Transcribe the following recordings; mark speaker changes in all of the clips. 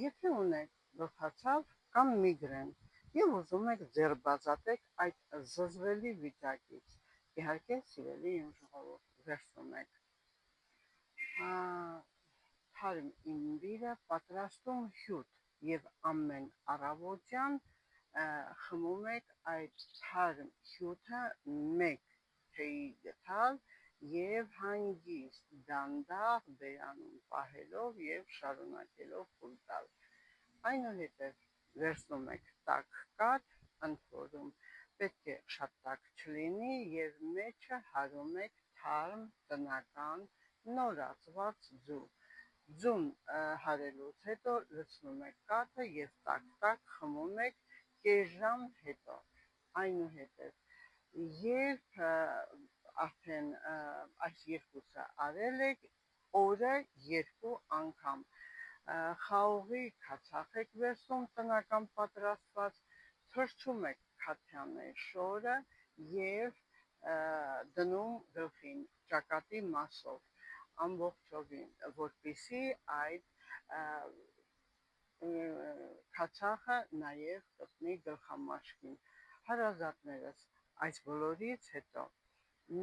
Speaker 1: Եթե ունեք բխացավ կամ միգրեն եւ ուզում եք ձերբազատեք այդ զզվելի վիճակից, իհարկե սիրելի իմ ժողովուրդ, վերցնում եք թարմ իմբիրը, պատրաստում հյութ եւ ամեն առավոտյան խմում եք այդ թարմ հյութը մեկ թեյի գթալ եւ հանգիստ դանդաղ բերանում պահելով եւ շարունակելով խուլ տալ։ Այնուհետև վերցնում եք տաք կաթ, ընդ որում պետք է շատ տաք չլինի եւ մեջը հարում եք թարմ տնական նորացված ձու։ Ձուն հարելուց հետո լցնում եք կաթը եւ տաք խմում եք կես ժամ հետո։ Այնուհետև երբ արդեն այս երկուսը արել եք, օրը 2 անգամ խաղողի քացախ եք վերցնում տնական պատրաստված, թրջում եք քաթյանի շորը եւ դնում գլխին ճակատի մասով ամբողջովին, որպեսզի այդ քացախը նաև գտնի գլխամաշկին։ Հարազատներս, այս բոլորից հետո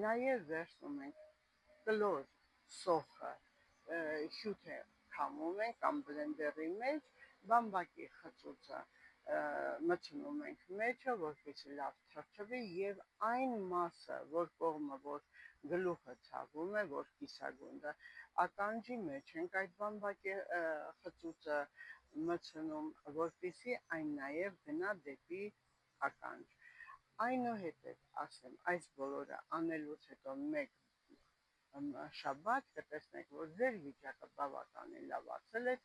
Speaker 1: նաև վերցնում ենք կլոր սոխը, հյութ է քամում ենք կամ բլենդերի մեջ, բամբակի խծուծը մտցնում ենք մեջը, որպեսզի լավ թրջվի եւ այն մասը, որ կողմը, որ գլուխը ցավում է, որ կիսագունդը, ականջի մեջ ենք այդ բամբակի խծուծը մտցնում, որպեսզի այն նաև գնա դեպի ականջ։ Այնուհետև ասեմ, այս բոլորը անելուց հետո մեկ շաբաթ կտեսնեք, որ ձեր վիճակը բավականին լավացել է,